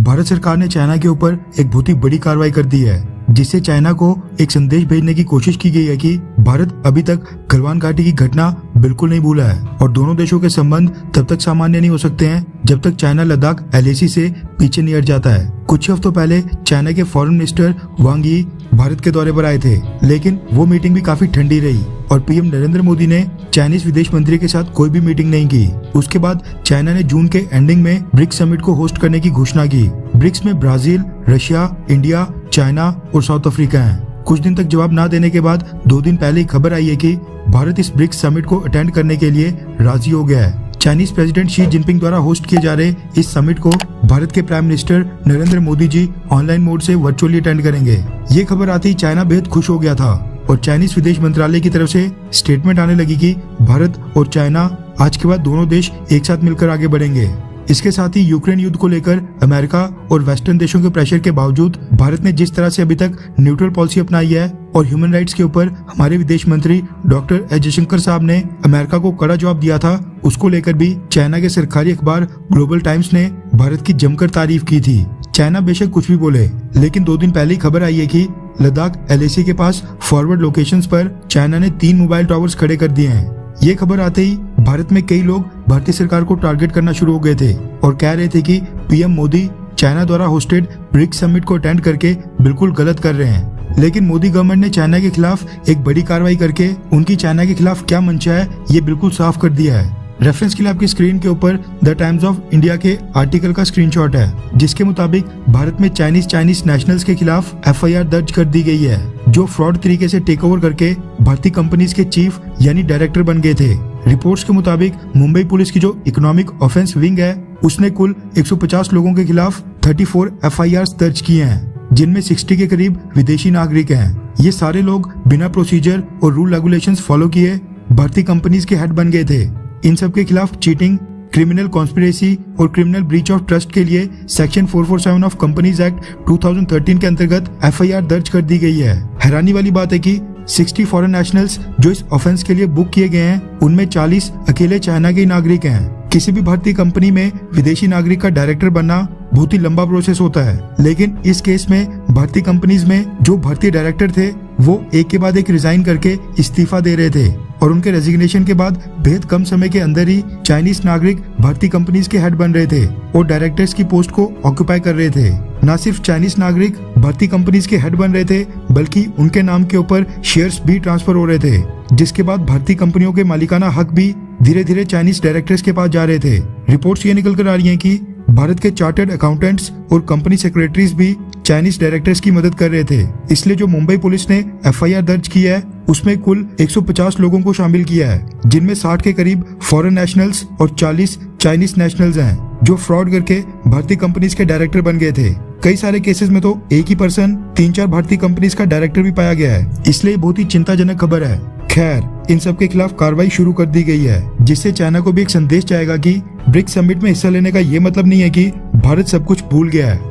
भारत सरकार ने चाइना के ऊपर एक बहुत ही बड़ी कार्रवाई कर दी है, जिससे चाइना को एक संदेश भेजने की कोशिश की गई है कि भारत अभी तक गलवान घाटी की घटना बिल्कुल नहीं भूला है और दोनों देशों के संबंध तब तक सामान्य नहीं हो सकते हैं जब तक चाइना लद्दाख LAC से पीछे नहीं हट जाता है। कुछ हफ्तों पहले चाइना के फॉरेन मिनिस्टर वांग यी भारत के दौरे पर आए थे, लेकिन वो मीटिंग भी काफी ठंडी रही और पीएम नरेंद्र मोदी ने चाइनीज विदेश मंत्री के साथ कोई भी मीटिंग नहीं की। उसके बाद चाइना ने जून के एंडिंग में ब्रिक्स समिट को होस्ट करने की घोषणा की। ब्रिक्स में ब्राजील, रशिया, इंडिया, चाइना और साउथ अफ्रीका हैं। कुछ दिन तक जवाब न देने के बाद 2 दिन पहले ही खबर आई है कि भारत इस ब्रिक्स समिट को अटेंड करने के लिए राजी हो गया है। चाइनीज प्रेसिडेंट शी जिनपिंग द्वारा होस्ट किए जा रहे इस समिट को भारत के prime minister Narendra Modi ji online mode से वर्चुअली अटेंड करेंगे। ये खबर आते ही चाइना बेहद खुश हो गया था और चाइनीज विदेश मंत्रालय की तरफ से स्टेटमेंट आने लगी कि भारत और चाइना आज के बाद दोनों देश एक साथ मिलकर आगे बढ़ेंगे। इसके साथ ही यूक्रेन युद्ध को लेकर अमेरिका और वेस्टर्न देशों के प्रेशर के बावजूद भारत ने जिस तरह से अभी तक न्यूट्रल पॉलिसी अपनाई है और ह्यूमन राइट्स के ऊपर हमारे विदेश मंत्री डॉक्टर एस जयशंकर साहब ने अमेरिका को कड़ा जवाब दिया था, उसको लेकर भी चाइना के सरकारी अखबार ग्लोबल टाइम्स ने भारत की जमकर तारीफ की थी। चाइना बेशक कुछ भी बोले, लेकिन 2 दिन पहले ही खबर आई है कि लद्दाख LAC के पास फॉरवर्ड लोकेशंस पर चाइना ने 3 मोबाइल टावर्स खड़े कर दिए हैं। ये खबर आते ही भारत में कई लोग भारतीय सरकार को टारगेट करना शुरू हो गए थे और कह रहे थे कि पीएम मोदी चाइना द्वारा होस्टेड ब्रिक्स समिट को अटेंड करके बिल्कुल गलत कर रहे हैं। लेकिन मोदी गवर्नमेंट ने चाइना के खिलाफ एक बड़ी कार्रवाई करके उनकी चाइना के खिलाफ क्या मंशा है ये बिल्कुल साफ कर दिया है। रेफरेंस के लिए आपकी स्क्रीन के ऊपर द टाइम्स ऑफ इंडिया के आर्टिकल का स्क्रीनशॉट है, जिसके मुताबिक भारत में चाइनीज नेशनल्स के खिलाफ FIR दर्ज कर दी गई है, जो फ्रॉड तरीके से टेक ओवर करके भारतीय कंपनीज के चीफ यानी डायरेक्टर बन गए थे। रिपोर्ट्स के मुताबिक मुंबई पुलिस की जो इकोनॉमिक ऑफेंस विंग है उसने कुल 150 लोगों के खिलाफ 34 FIRs दर्ज किए हैं, जिनमें 60 के करीब विदेशी नागरिक हैं। ये सारे लोग बिना प्रोसीजर और रूल रेगुलेशंस फॉलो किए भारतीय कंपनीज के हेड बन गए थे। इन सब के खिलाफ चीटिंग, क्रिमिनल कॉन्स्पिरेसी और क्रिमिनल ब्रीच ऑफ ट्रस्ट के लिए सेक्शन 447 ऑफ कंपनीज एक्ट 2013 के अंतर्गत FIR दर्ज कर दी गई है। हैरानी वाली बात है कि 60 फॉरेन नेशनल्स जो इस ऑफेंस के लिए बुक किए गए हैं उनमें 40 अकेले चाइना के नागरिक हैं। किसी भी भारतीय कंपनी में विदेशी नागरिक का डायरेक्टर बनना बहुत ही लंबा प्रोसेस होता है, लेकिन इस केस में भारतीय कंपनीज में जो भारतीय डायरेक्टर थे वो एक के बाद एक रिजाइन करके इस्तीफा दे रहे थे और उनके रेजिग्नेशन के बाद बेहद कम समय के अंदर ही चाइनीज नागरिक भारतीय कंपनीज के हेड बन रहे थे और डायरेक्टर्स की पोस्ट को ऑक्यूपाई कर रहे थे। न सिर्फ चाइनीज नागरिक भारतीय कंपनीज के हेड बन रहे थे, बल्कि उनके नाम के ऊपर शेयर्स भी ट्रांसफर हो रहे थे, जिसके बाद भारतीय कंपनियों के मालिकाना हक भी धीरे धीरे चाइनीज डायरेक्टर्स के पास जा रहे थे। रिपोर्ट्स ये निकल कर आ रही हैं कि भारत के चार्टर्ड अकाउंटेंट्स और कंपनी सेक्रेटरीज भी चाइनीज डायरेक्टर्स की मदद कर रहे थे। इसलिए जो मुंबई पुलिस ने FIR दर्ज किया है उसमें कुल 150 लोगों को शामिल किया है, जिनमें 60 के करीब फॉरेन नेशनल्स और 40 चाइनीज नेशनल्स हैं, जो फ्रॉड करके भारतीय कंपनीज के डायरेक्टर बन गए थे। कई सारे केसेस में तो एक ही पर्सन 3-4 भारतीय कंपनीज का डायरेक्टर भी पाया गया है, इसलिए बहुत ही चिंताजनक खबर है। खैर, इन सब के खिलाफ कार्रवाई शुरू कर दी गई है, जिससे चाइना को भी एक संदेश जाएगा कि ब्रिक्स समिट में हिस्सा लेने का ये मतलब नहीं है कि भारत सब कुछ भूल गया है।